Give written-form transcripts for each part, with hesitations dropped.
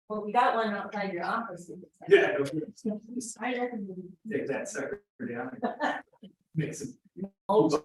Well, we got one outside your office. Yeah. I opened Take that sucker down. Make some. it.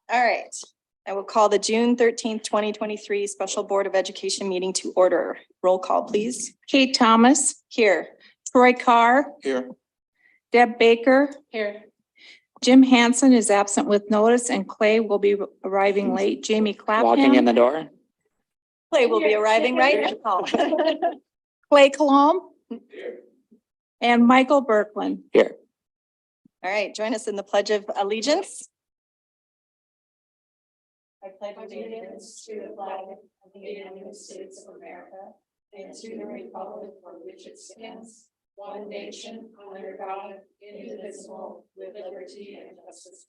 All right, I will call the June 13th, 2023 Special Board of Education meeting to order. Roll call, please. Kate Thomas, Here. Troy Carr, Here. Deb Baker, Here. Jim Hansen is absent with notice, and Clay will be arriving late. Jamie Walking in Clapham, the door. Clay will be arriving right now. Clay Colomb, and Michael Berkland. Here. All right, join us in the Pledge of Allegiance. I pledge allegiance to the flag of the United States of America and to the republic for which it stands, one nation, under God, indivisible, with liberty and justice.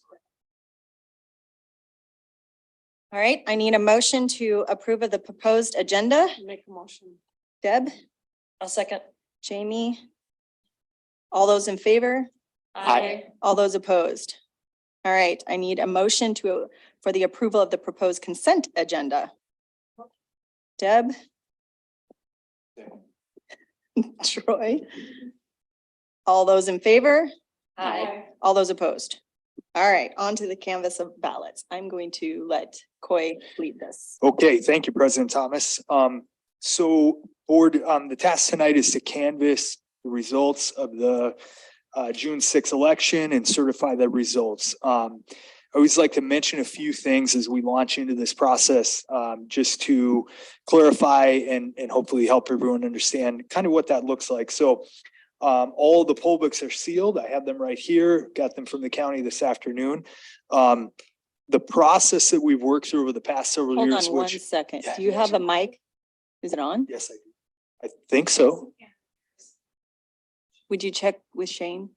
All right, I need a motion to approve of the proposed agenda. Make a motion. Deb? I'll second. Jamie? All those in favor? Aye. All those opposed? All right, I need a motion for the approval of the proposed consent agenda. Deb? Troy? All those in favor? Aye. All those opposed? All right, on to the canvas of ballots. I'm going to let Coy lead this. Okay, thank you, President Thomas. So board, the task tonight is to canvass the results of the June 6th election and certify the results. I always like to mention a few things as we launch into this process, just to clarify and hopefully help everyone understand kind of what that looks like. So all the poll books are sealed. I have them right here, got them from the county this afternoon. The process that we've worked through over the past several Hold years, on one which, second. Yeah, Do you yeah, have sure. a mic? Is it on? yes, I do. I think so. Would you check with Shane?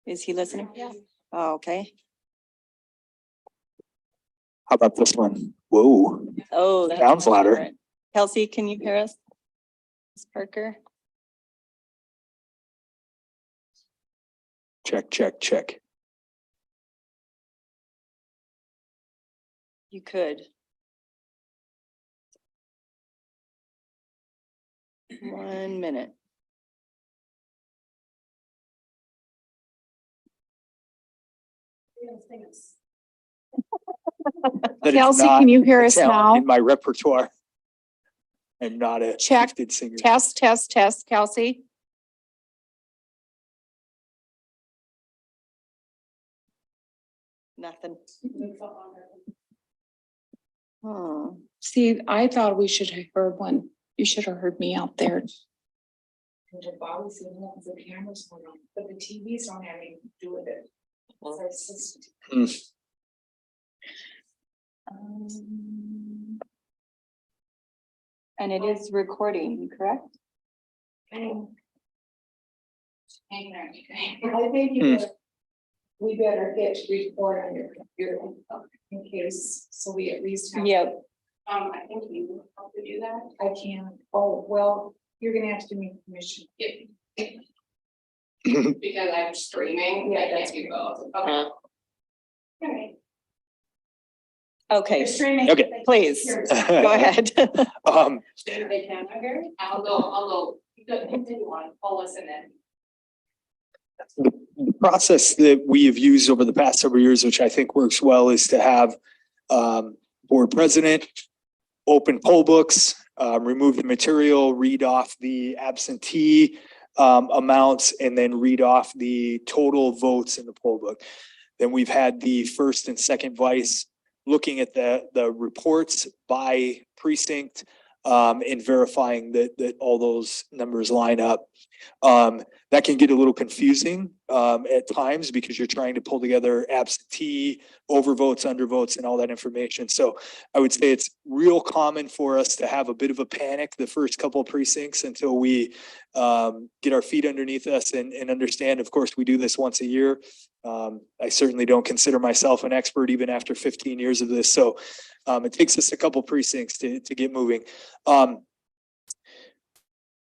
Is he listening? Yeah. Oh, okay. How about this one? Whoa. Oh, that's Sounds much louder. different. Kelsey, can you hear us? Ms. Parker? Check, check, check. You could. 1 minute. That is Kelsey, not can you hear a us talent now? in my repertoire. I'm not a Check. gifted singer. Test, Kelsey. Nothing. Hmm. See, I thought we should have heard one. You should have heard me out there. The bodies and the cameras were on, but the TVs don't have anything to do with it. So it's just- Hmm. And it is recording, correct? Hang there. I think we better hit record on your computer in case, so we at least have. Yep. I think you will help to do that. I can, oh, well, you're gonna have to give me permission. Because I'm streaming, I can't do both. Okay. All right. Okay, Streaming. Okay. please, go ahead. They can, okay? I'll go, continue on, I'll listen in. The process that we have used over the past several years, which I think works well, is to have board president open poll books, remove the material, read off the absentee amounts, and then read off the total votes in the poll book. Then we've had the first and second vice looking at the reports by precinct and verifying that all those numbers line up. That can get a little confusing at times because you're trying to pull together absentee, overvotes, undervotes, and all that information. So I would say it's real common for us to have a bit of a panic the first couple of precincts until we get our feet underneath us and understand. Of course, we do this once a year. I certainly don't consider myself an expert even after 15 years of this. So it takes us a couple precincts to get moving.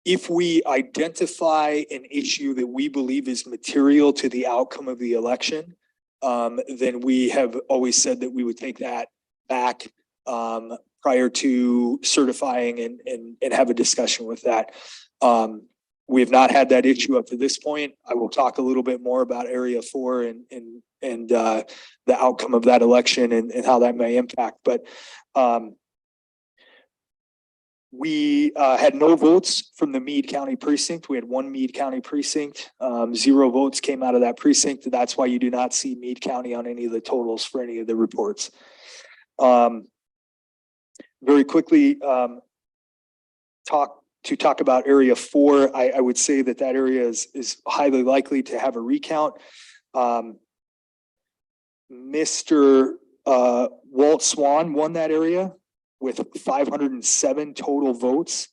If we identify an issue that we believe is material to the outcome of the election, then we have always said that we would take that back prior to certifying and have a discussion with that. We have not had that issue up to this point. I will talk a little bit more about Area 4 and the outcome of that election and how that may impact. But we had no votes from the Meade County precinct. We had one Meade County precinct. 0 votes came out of that precinct. That's why you do not see Meade County on any of the totals for any of the reports. Very quickly, talk about Area 4. I would say that area is highly likely to have a recount. Mr. Walt Swan won that area with 507 total votes.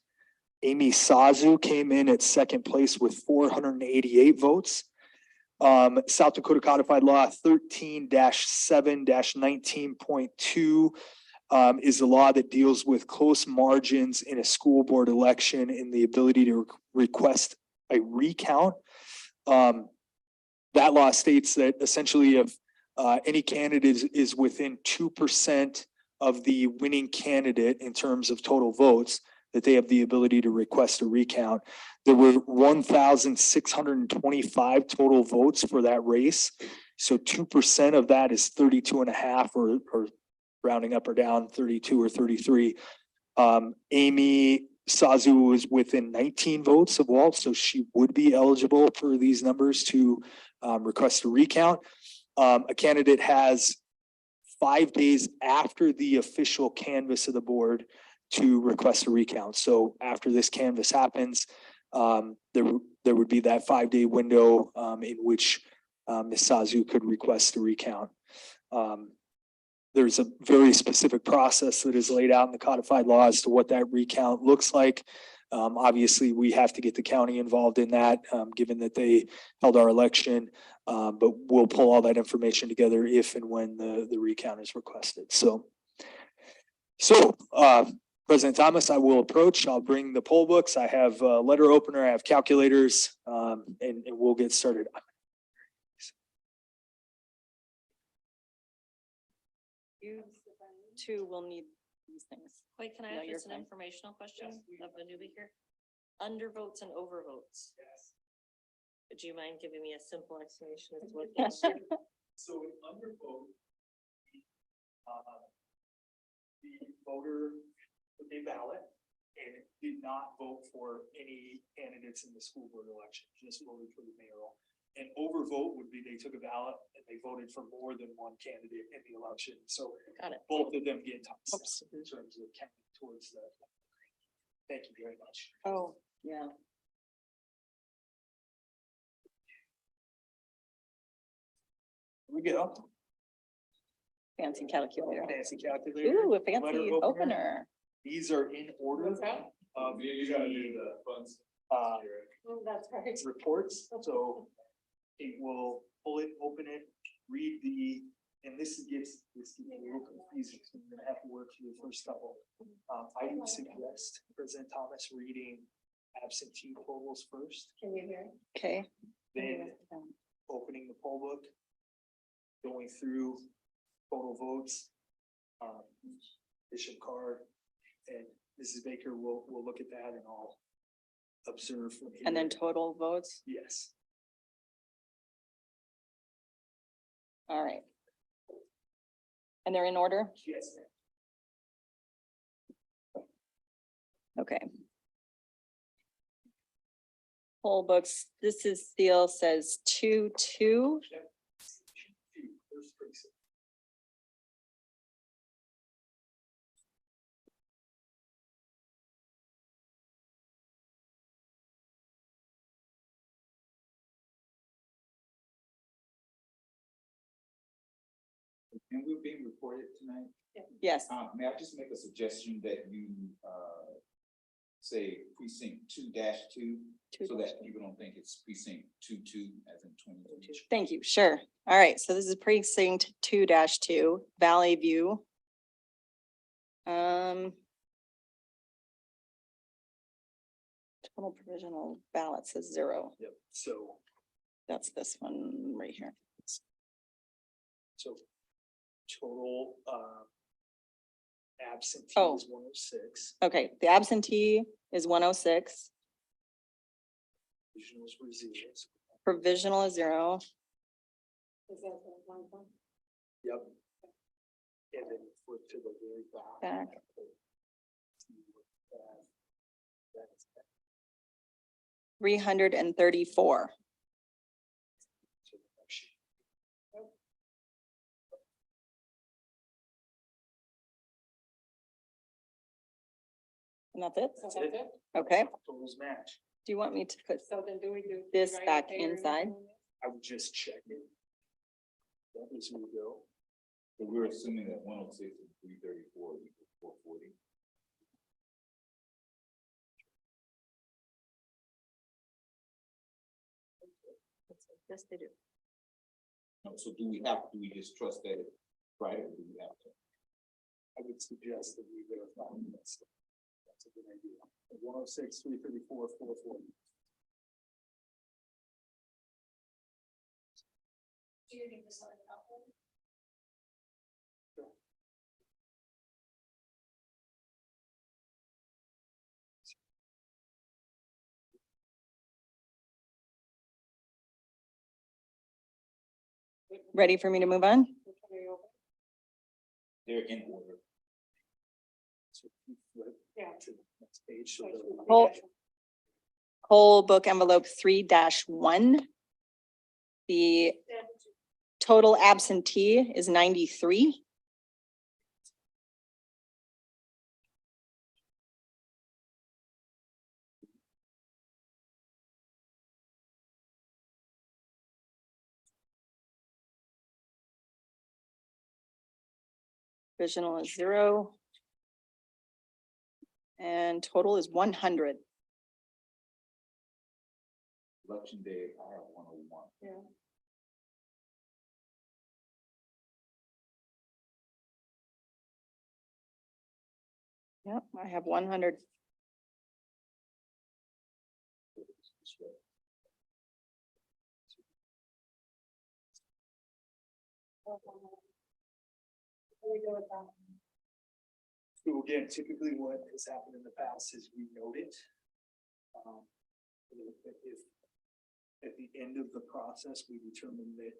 Amy Sazu came in at second place with 488 votes. South Dakota Codified Law 13-7-19.2 is the law that deals with close margins in a school board election and the ability to request a recount. That law states that essentially if any candidate is within 2% of the winning candidate in terms of total votes, that they have the ability to request a recount. There were 1,625 total votes for that race. So 2% of that is 32.5 or rounding up or down 32 or 33. Amy Sazu was within 19 votes of Walt, so she would be eligible for these numbers to request a recount. A candidate has 5 days after the official canvass of the board to request a recount. So after this canvass happens, there would be that 5-day window in which Ms. Sazu could request a recount. There's a very specific process that is laid out in the codified law as to what that recount looks like. Obviously, we have to get the county involved in that, given that they held our election. But we'll pull all that information together if and when the recount is requested. So President Thomas, I will approach. I'll bring the poll books. I have a letter opener. I have calculators, and we'll get started. You two will need these things. Wait, can I No, ask you're just an fine. informational question of the newbie here? Undervotes and overvotes. Would you mind giving me a simple explanation as to what those are? So undervote, the voter took a ballot and did not vote for any candidates in the school board election, just voted for the mayoral. And overvote would be they took a ballot and they voted for more than one candidate in the election. So Got it. both of them get tossed Oops. in terms of counting towards the. Thank you very much. Oh, yeah. Here we go. Fancy calculator. fancy calculator. Ooh, a letter fancy opener. These are in order What's that? of You gotta do the funds. uh, That's right. reports, so it will pull it, open it, read and this gets a little confusing, so you're gonna have to work through the first couple. I would suggest President Thomas reading absentee totals first, Can you hear? Okay. then opening the poll book, going through total votes. Bishop Carr and Mrs. Baker will look at that and I'll observe from here. And then total votes. Yes. All right. And they're in order? Yes. Okay. Poll books, this is still says 2-2. First precinct. And we're being recorded tonight. Yes, May I just make a suggestion that you, say precinct 2-2, so that people don't think it's precinct 2-2 as in 2022. thank you. Sure. All right. So this is precinct 2-2, Valley View. Total provisional ballot says 0. Yep, so, That's this one right here. so total, absentee Oh. is 106, Okay, the absentee is 106, provisionals were zeros. provisional is 0. Is that the one thing? Yep. And then flip to the very back. Back. That's 334. so the next sheet. And that's it? So that's it? Okay. Totals match. Do you want me to put So then do we do? this right back there? inside? I would just check it. That is where we go. So we're assuming that 106 and 334 equals 440. Yes, they do. No, so do we just trust that it's right, or do we have to? I would suggest that we verify this. That's a good idea. 106, 334, 440. Do you think this one help? Ready for me to move on? They're in order. So if you flip Yeah. to the next page, so the Whole, whole book envelope 3-1. The total absentee is 93. Provisional is 0. And total is 100. Election day, I have 101. Yeah. Yep, I have 100. So again, typically what has happened in the past is we note it. If at the end of the process, we determine that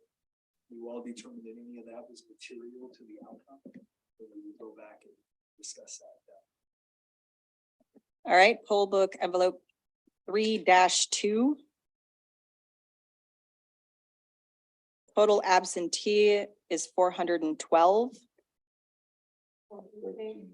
we all determined that any of that was material to the outcome, then we would go back and discuss that. All right, poll book envelope 3-2. Total absentee is 412. 13.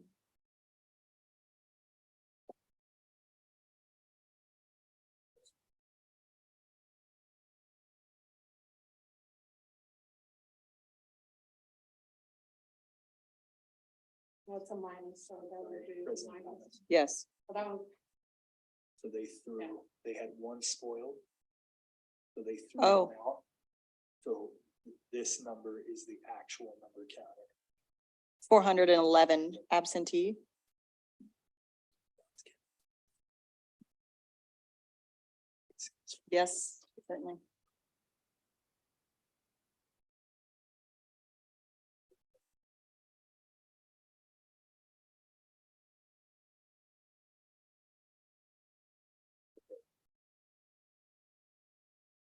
What's a minus, so that would be President minus. Thomas. Yes. But that one, So they had one spoiled. So they threw Oh. them out. So this number is the actual number counted. 411 absentee. Yes, certainly.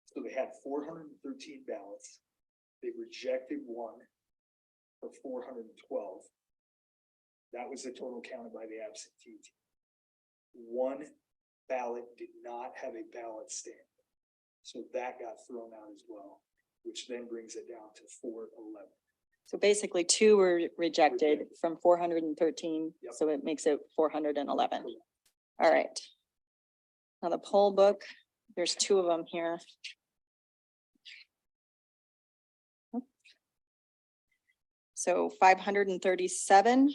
So they had 413 ballots. They rejected one for 412. That was the total counted by the absentee team. One ballot did not have a ballot stamp. So that got thrown out as well, which then brings it down to 411. So basically two were rejected from 413, Yep. so it makes it 411. All right. Now the poll book, there's two of them here. So 537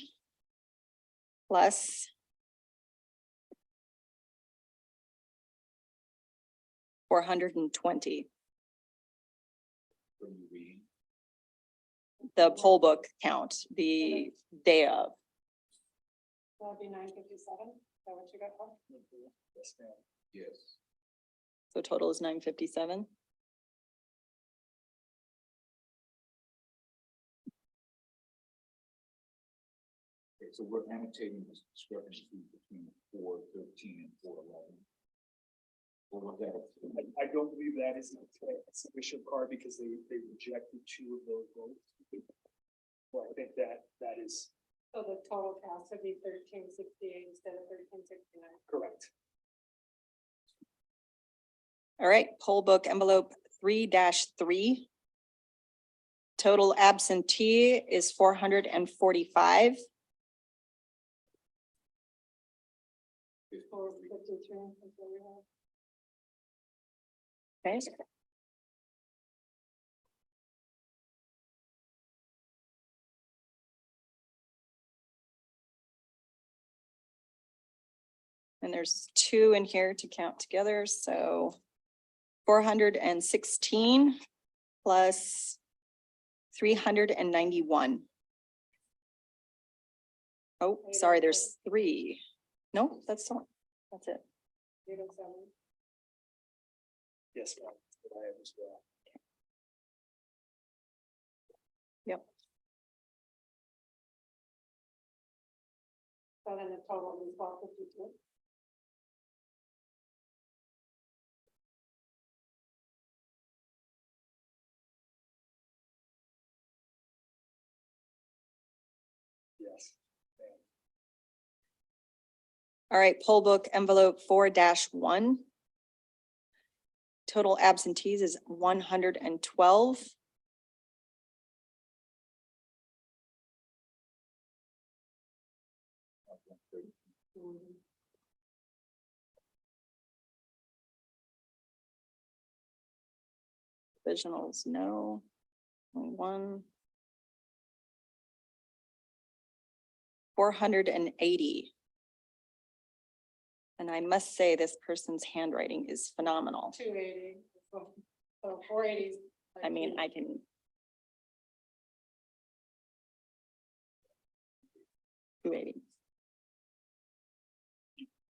plus 420. When you read, The poll book count, the day of. that'd be 957, is that what you got for? Yes, ma'am. yes. So total is 957. Okay, so we're annotating this discrepancy between 413 and 411. What was that? I don't believe that is a sufficient card because they rejected two of those votes. Well, I think that is So the total cost would be 1368 instead of 1369. correct. All right, poll book envelope 3-3. Total absentee is 445. 453, is what we have. Okay. And there's two in here to count together, so 416 plus 391. Oh, sorry, there's three. No, that's the one. That's it. 807. Yes, ma'am. That's what I have as well. Yep. So then the total is 1252. Yes. All right, poll book envelope 4-1. Total absentees is 112. Provisionals, no. Only one. 480. And I must say, this person's handwriting is phenomenal. 280. So 480. I mean, I can. $280.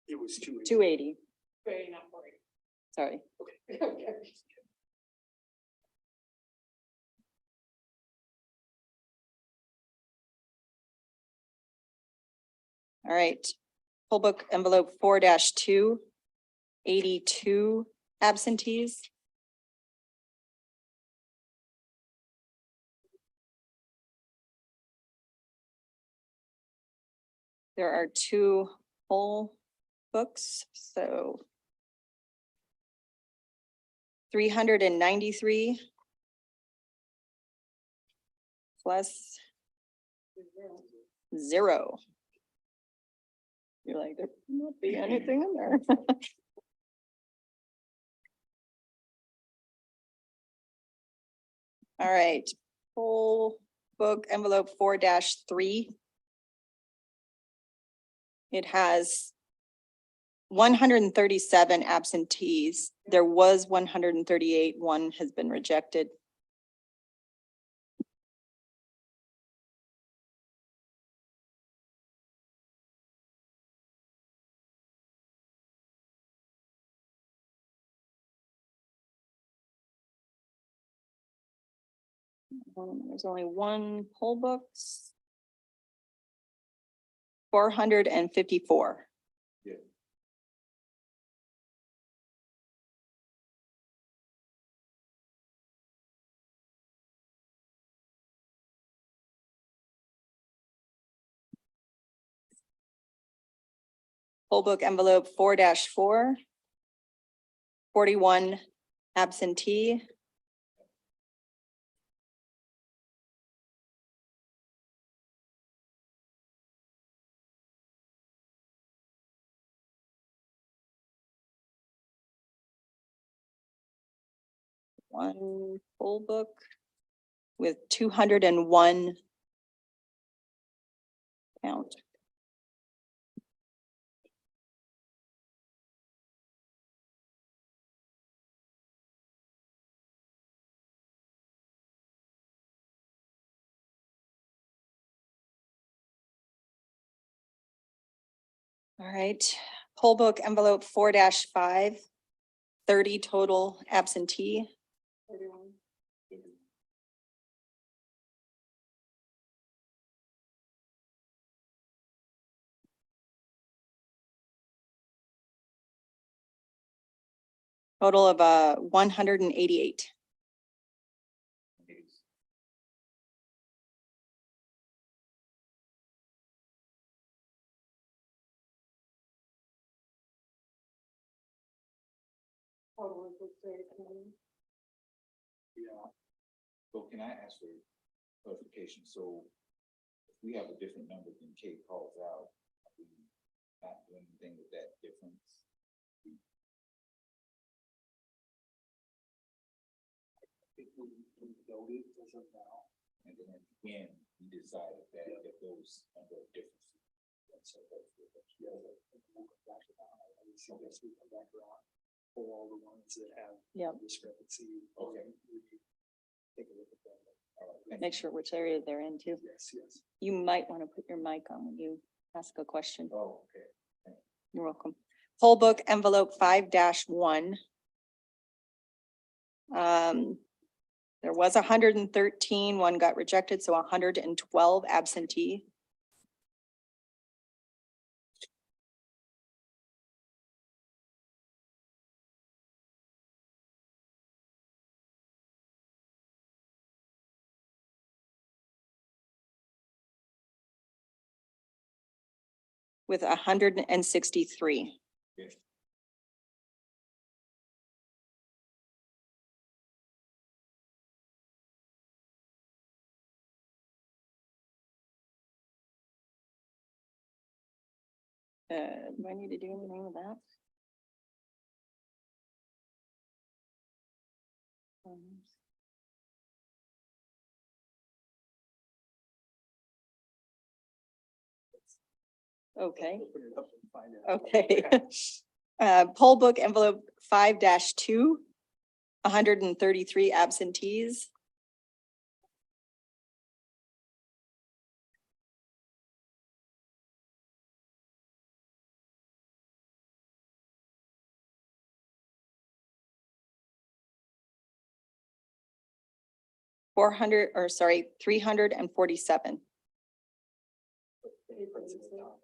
It was 280. 280, 280, not 480. sorry. Okay. All right. Poll book envelope 4-2, 82 absentees. There are two poll books, so 393 plus 0. You're like, there won't be anything in there. All right, poll book envelope 4-3. It has 137 absentees. There was 138. One has been rejected. There's only one poll books. 454. Yeah. Poll book envelope 4-4. 41 absentee. One poll book with 201 count. All right, poll book envelope 4-5. 30 total absentee. Total of 188. Yeah. So can I ask for clarification? So if we have a different number than Kate calls out, are we not doing anything with that difference? We noted as of now. And then again, we decided that if those number of differences. That's our vote for that. Yeah, we'll come back to that. I guess we come back around for all the ones that have. Yep. Discrepancy. Okay. Take a look at that. All right. Thank Make you. sure which area they're in too. Yes, yes. You might want to put your mic on when you ask a question. Oh, okay. You're welcome. Poll book envelope 5-1. There was 113, one got rejected, so 112 absentee. With 163. Yes. Do I need to do anything with that? Okay. Open it up and find out. Okay. Poll book envelope 5-2. 133 absentees. Sorry, 347. President Thomas,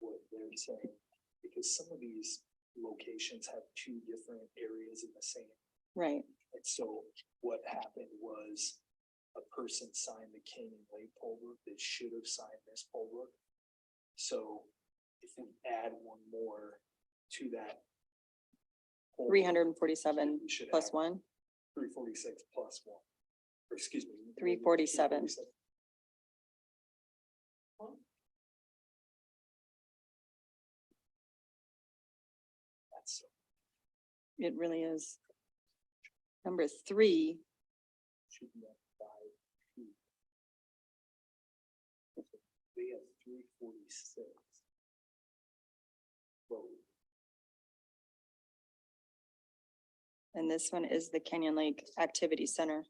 what they're saying, because some of these locations have two different areas in the same. Right. And so what happened was a person signed the King and Lake poll book that should have signed this poll book. So if we add one more to that. poll book, 347 we should plus have one. 346 plus one. Or excuse me. 347. That's It really is. Number 3. should be at 5. They have 346. And this one is the Canyon Lake Activity Center.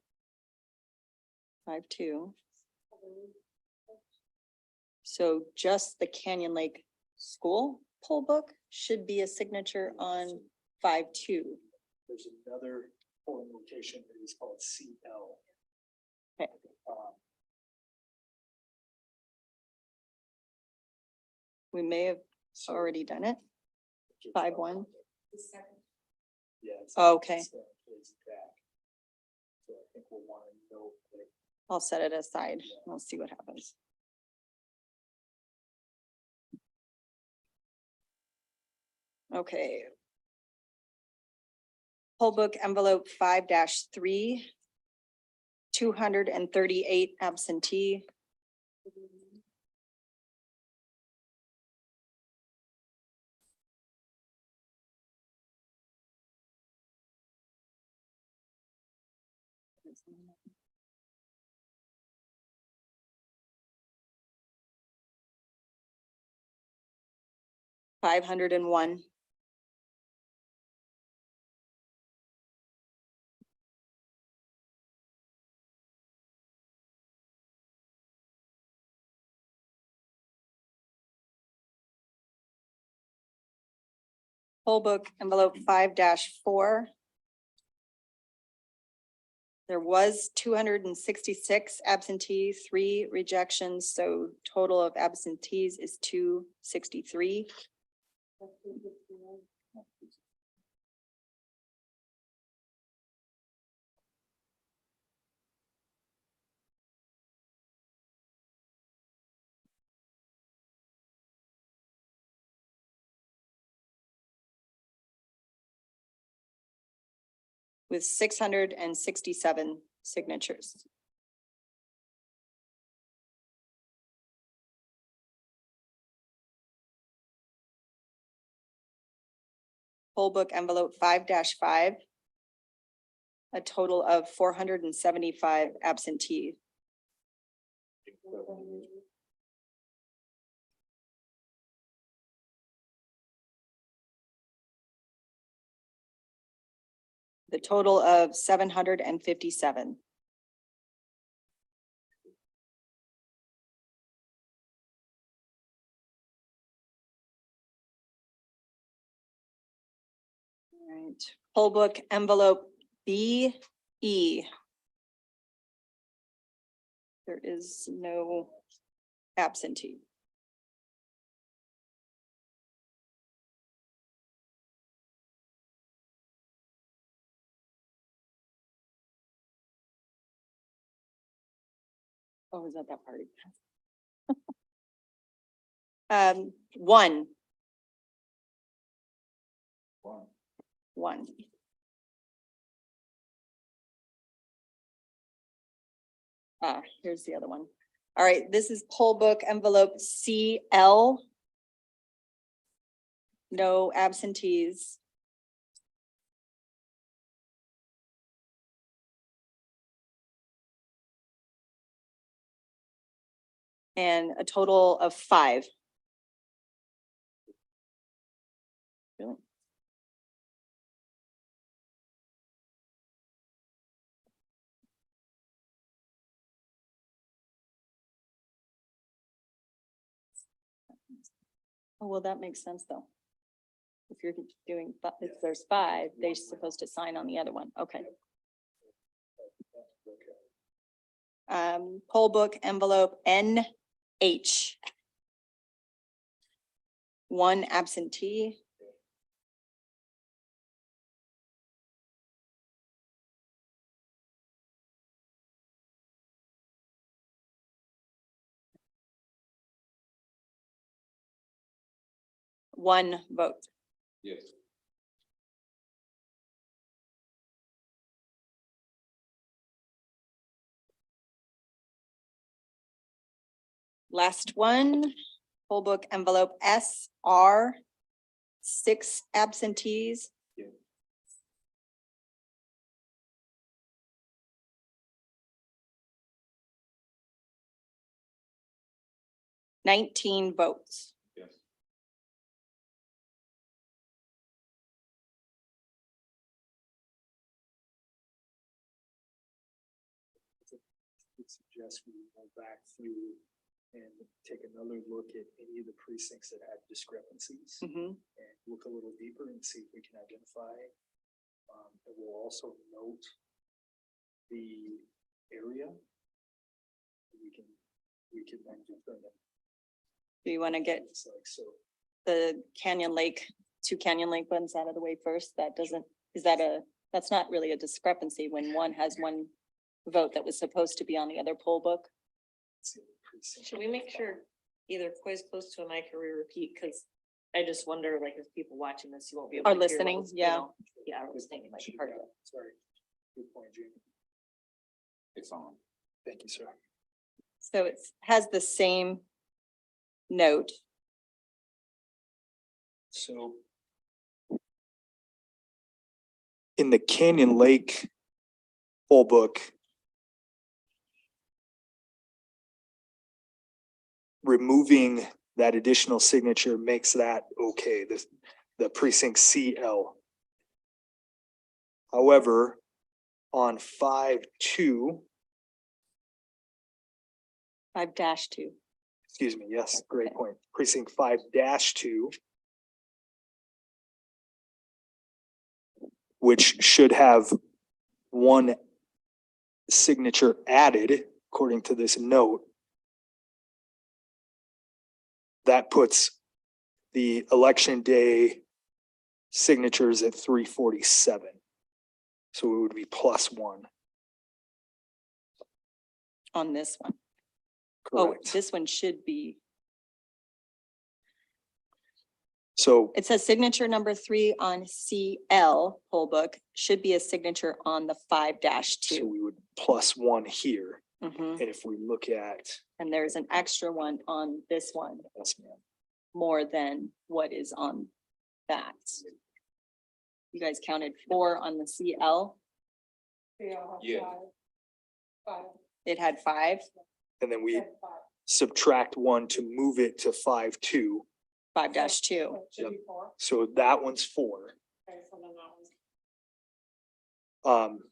5-2. So just the Canyon Lake School poll book should be a signature on 5-2. There's another polling location that is called CL. Okay. We may have So already done it. just- 5-1. Yeah. it's- Oh, okay. it's back. So I think we'll want to know that I'll set it aside. We'll see what happens. Okay. Poll book envelope 5-3. 238 absentee. $501. Poll book envelope 5-4. There was 266 absentee, 3 rejections, so total of absentees is 263. With 667 signatures. Poll book envelope 5-5. A total of 475 absentee. The total of 757. All right, poll book envelope BE. There is no absentee. Oh, is that party? One. Here's the other one. All right, this is poll book envelope CL. No absentees. And a total of 5. Really? Oh, well, that makes sense though. If you're doing, if there's 5, they're supposed to sign on the other one. Okay. Poll book envelope NH. 1 absentee. One vote. Yes. Last one, poll book envelope SR. 6 absentees. Yeah. $19 votes. Yes. suggest we go back through and take another look at any of the precincts that had discrepancies Mhm. and look a little deeper and see if we can identify. And we'll also note the area. We can then determine. Do you want to get It's like, so, the Canyon Lake, 2 Canyon Lake ones out of the way first? That doesn't, that's not really a discrepancy when one has one vote that was supposed to be on the other poll book. let's see the precinct. Should we make sure either quiz close to a mic or we repeat? Cause I just wonder, like, if people watching this, you won't be able Are to hear what listening, was, yeah. Yeah, I was thinking like Should- part of yeah, it. Sorry. Good point, Jamie. It's on. Thank you, sir. So it has the same note. So in the Canyon Lake poll book, removing that additional signature makes that okay, the precinct CL. However, on 5-2, 5-2. excuse me, yes, great point, precinct 5-2, which should have one signature added, according to this note. That puts the election day signatures at 347. So it would be +1, On this one. Oh, correct? this one should be, So it says signature number 3 on CL poll book should be a signature on the 5-2. we would +1 here. Mhm. And if we look at, And there's an extra one on this one, yes, ma'am. more than what is on that. You guys counted 4 on the CL. We all have Yeah. five. It had 5, And then we Five. subtract 1 to move it to 5-2. 5-2. So it should be 4. So that one's 4. Okay, so then that one's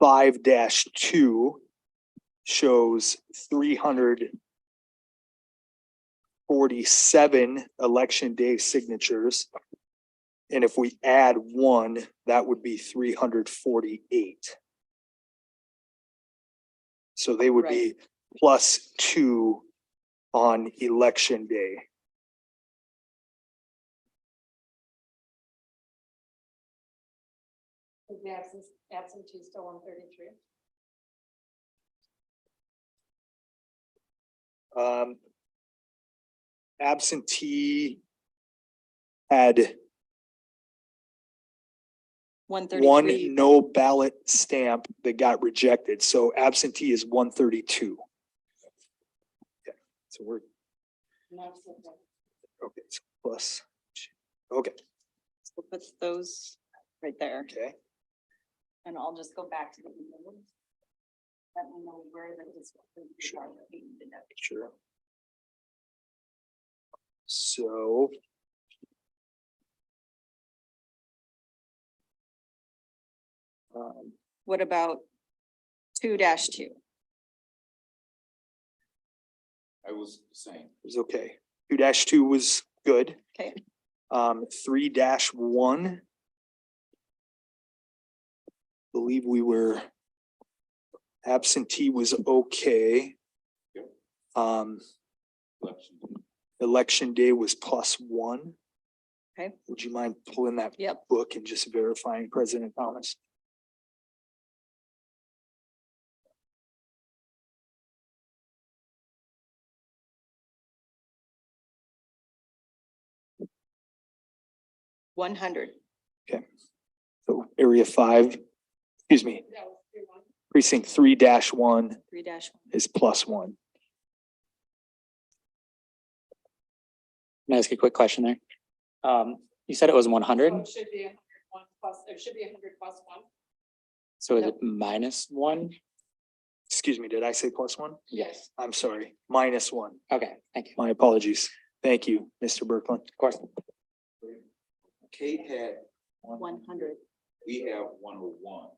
5-2 shows 347 election day signatures. And if we add 1, that would be 348. So they would be +2 on election day. Is the absentee still 133? Absentee had 133. one no ballot stamp that got rejected, so absentee is 132. Okay, so we're, And that's the thing. okay, so plus, okay, So put those right there, okay. and I'll just go back to the. Let me know where the discrepancies are that we need to know. Sure. So. What about 2-2? I was saying, It was okay. 2-2 was good. Okay. 3-1. Believe we were. Absentee was okay. Yep. Election election. day was +1. Okay. Would you mind pulling that Yep. book and just verifying President Thomas? $100. So area 5, excuse me, That was 3-1. precinct 3-1 3-1. is +1. Can I ask a quick question there? You said it was 100, So it should be 101 plus, it should be 100 plus 1. so is it -1? Excuse me, did I say +1? Yes. I'm sorry, -1. Okay, thank you. My apologies. Thank you, Mr. Berkland. Of course. Kate had 100. we have 101.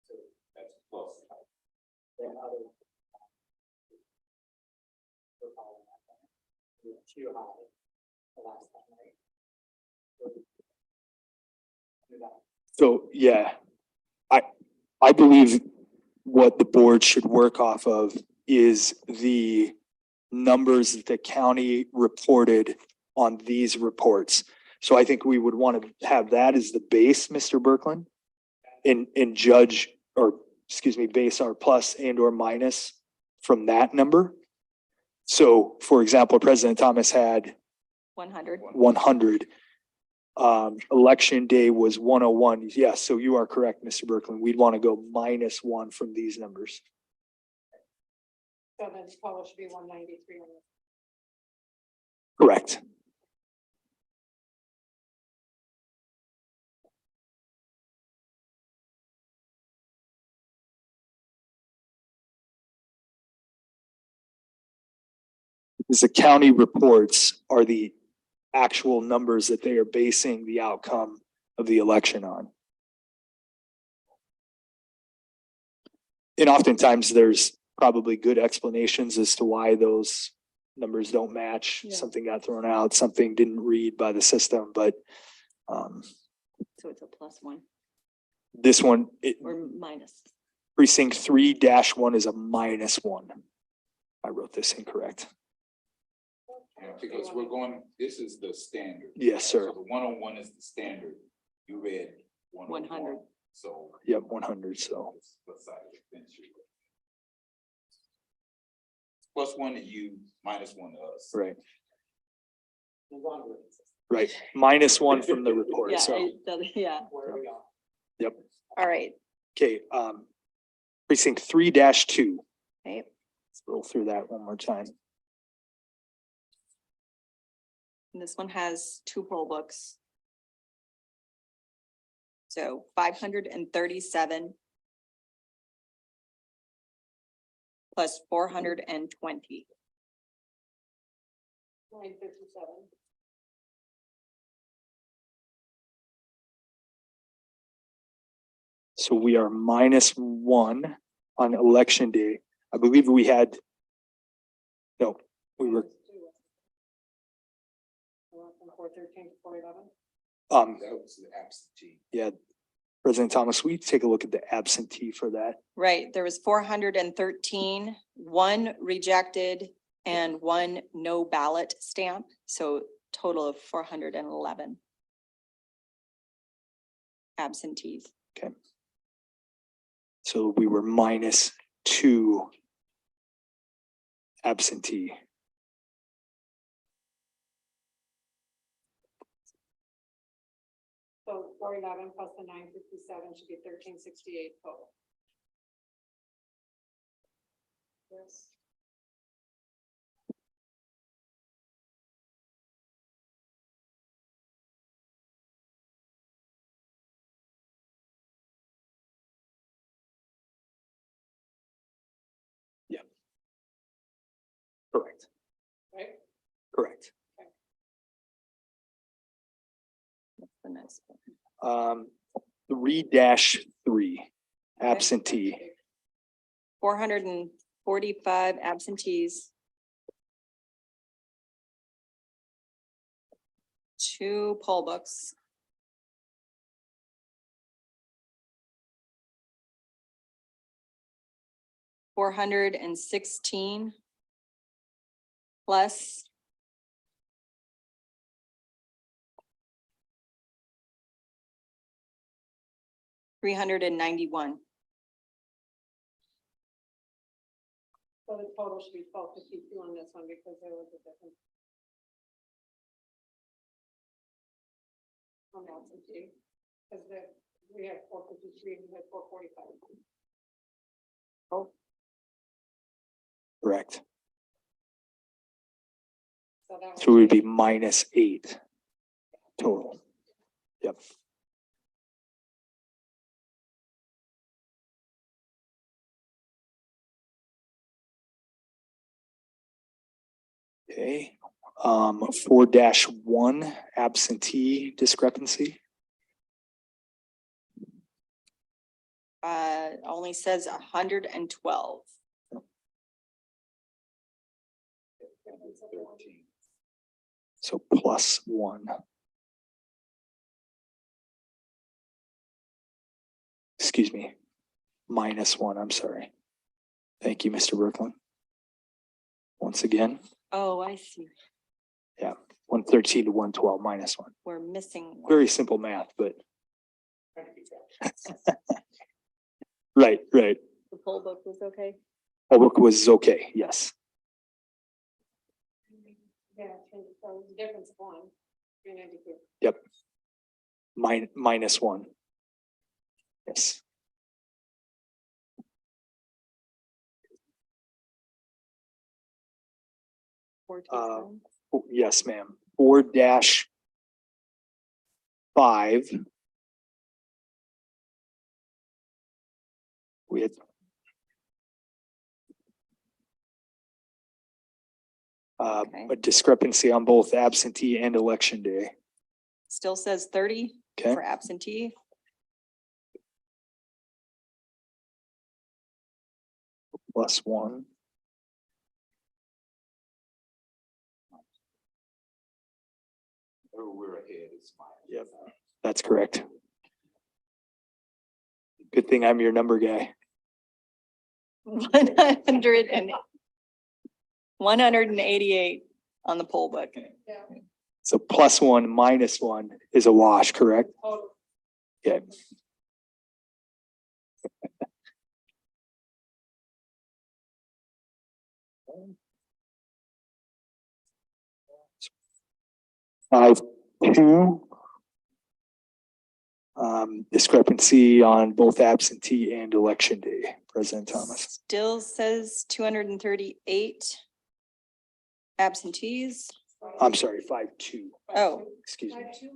So that's plus. Then other. We're following that plan. We were too high the last time, right? Do that. So, yeah, I believe what the board should work off of is the numbers that the county reported on these reports. So I think we would want to have that as the base, Mr. Berkland, and judge, or excuse me, base our plus and or minus from that number. So, for example, President Thomas had 100. 100. Election day was 101. Yes, so you are correct, Mr. Berkland. We'd want to go -1 from these numbers. So then total should be 193. Correct. Because the county reports are the actual numbers that they are basing the outcome of the election on. And oftentimes there's probably good explanations as to why those numbers don't match. Yeah. Something got thrown out, something didn't read by the system, but So it's a +1 this one, or minus. precinct 3-1 is a -1. I wrote this incorrect. Yeah, because we're going, this is the standard. Yes, sir. So the 101 is the standard. You read 101. 100. So. Yep, 100, so. What side of the fence you? +1 to you, -1 to us. Right, Move on with it. right. -1 from the report, Yeah, so, yeah. Where are we on? yep. All right. Okay, precinct 3-2. Okay. Let's roll through that one more time. And this one has 2 poll books. So 537 plus 420. 957. So we are -1 on election day. I believe we had. No, we were, From 413 to 411. That was the absentee. yeah. President Thomas, we take a look at the absentee for that. Right, there was 413, 1 rejected and 1 no ballot stamp, so total of 411 absentees. So we were -2 absentee. So 411 plus the 957 should be 1368 total. Yes. Correct. Right? Correct. What's the next one? 3-3 absentee. 445 absentees. 2 poll books. $416 plus $391. So the total should be 1252 on this one because there was a difference. On absentee, because we have 453 and we have 445. Correct. So that So we'd be -8 total. Yep. Okay, 4-1 absentee discrepancy. only says 112. So plus one. Excuse me, minus one, I'm sorry. Thank you, Mr. Brooklyn. Once again, Oh, I see. 113 to 112 minus one. We're missing. one. Very simple math, but. Right, right. The poll book was okay. Public was okay, yes. Yeah, so the difference of one, 392. Yep. Minus one. Yes. Uh, Oh, yes, ma'am. 4-5. We had. Okay. A discrepancy on both absentee and election day. Still says 30 Okay. for absentee. Plus one. Oh, we're ahead, it's mine. Yep. That's correct. Good thing I'm your number guy. 188 on the poll book. So plus one minus one is a wash, correct? Total. Okay. Five, two. Discrepancy on both absentee and election day, President Thomas. Still says 238 absentees. I'm sorry, 5-2, Oh, excuse me. 5-2.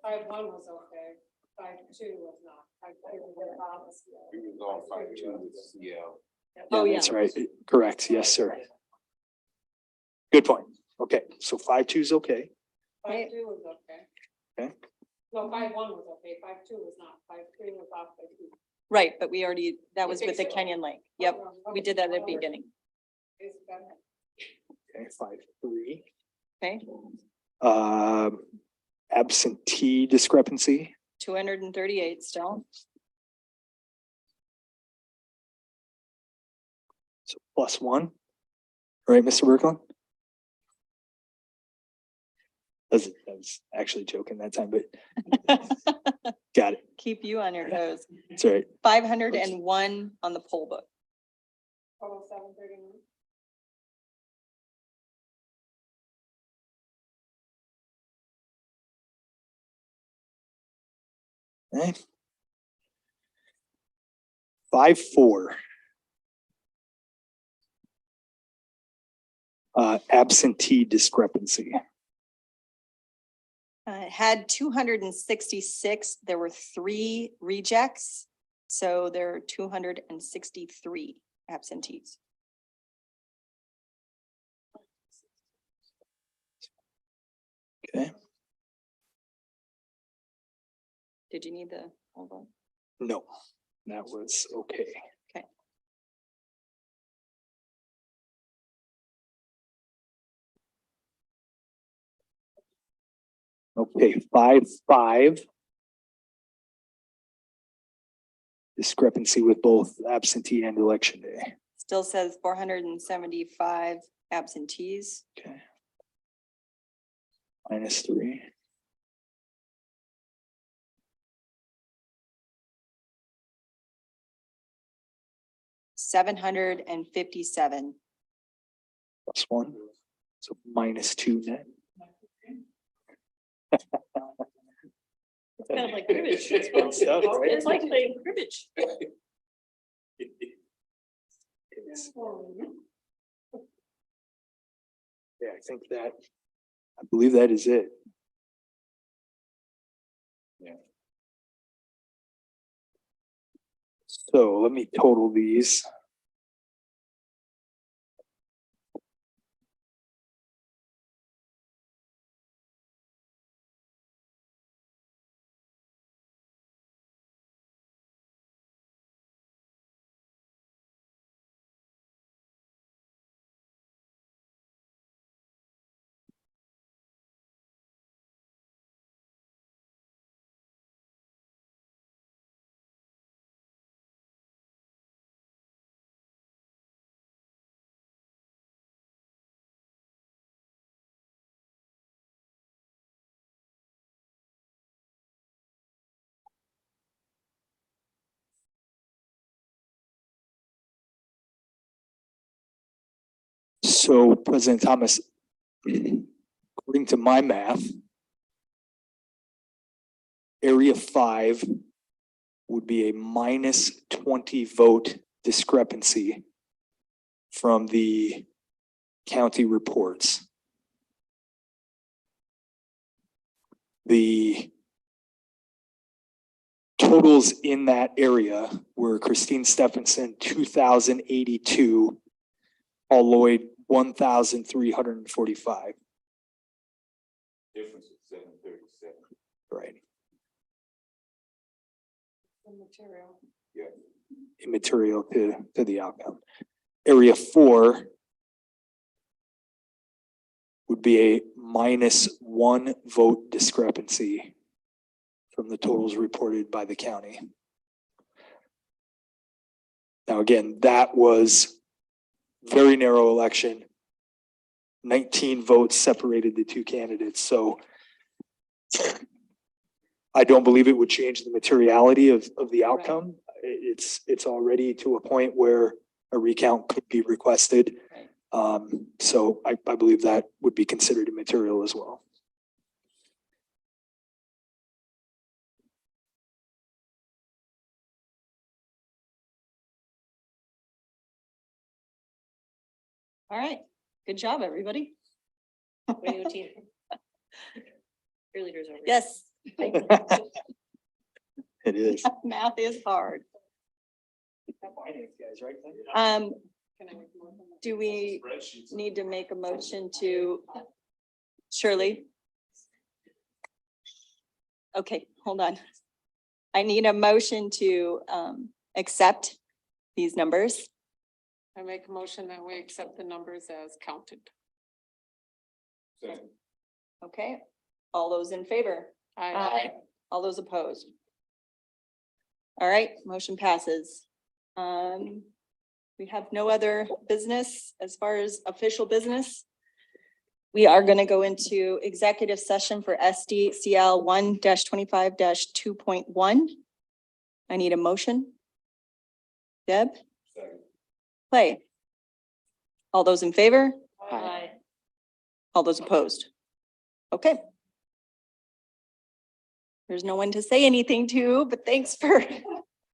5-1 was okay, 5-2 was not. 5-2 was honest. We was on 5-2 with CL. Oh, yeah. That's right, correct, yes, sir. Good point. Okay, so 5-2 is okay. 5-2 was okay. Okay. No, 5-1 was okay, 5-2 was not, 5-3 was off by 2. right, but we already, that was with the fixed it. Kenyon Lake. Yep, we did that at the beginning. It's better. Okay, 5-3. Okay, Absentee discrepancy, 238 still. so plus one. Right, Mr. Berkland? I was actually joking that time, but got it. Keep you on your toes. That's right. 501 on the poll book. Total 739. Okay. 5-4. Absentee discrepancy. It had 266. There were 3 rejects. So there are 263 absentees. Okay, Did you need the, hold on. no, that was okay. Okay. Okay, 5-5. Discrepancy with both absentee and election day. Still says 475 absentees. Okay. -3. $757. +1. So -2 net. It's kind of like cribbage. It's fun stuff, right? It's like playing cribbage. Yeah, I believe that is it. Yeah. So let me total these. So President Thomas, according to my math, Area 5 would be a minus 20 vote discrepancy from the county reports. The totals in that area were Christine Stephenson, 2,082, Paul Lloyd, 1,345. Difference is 737. Right. Material. Yeah. Immaterial to the outcome. Area 4 would be a minus 1 vote discrepancy from the totals reported by the county. Now, again, that was very narrow election. 19 votes separated the two candidates, so I don't believe it would change the materiality of the outcome. It's already to a point where a recount could be requested. So I believe that would be considered immaterial as well. All right, good job, everybody. Way to go, team. Cheerleaders over here. Yes, It is. math is hard. Finance guys, right? Do we need to make a motion to Shirley? Okay, hold on. I need a motion to accept these numbers. I make a motion that we accept the numbers as counted. Second. Okay, all those in favor? Aye. All those opposed? All right, motion passes. We have no other business as far as official business. We are going to go into executive session for SDCL 1-25-2.1. I need a motion. Deb? Second. Clay? All those in favor? Aye. All those opposed? Okay. There's no one to say anything to, but thanks for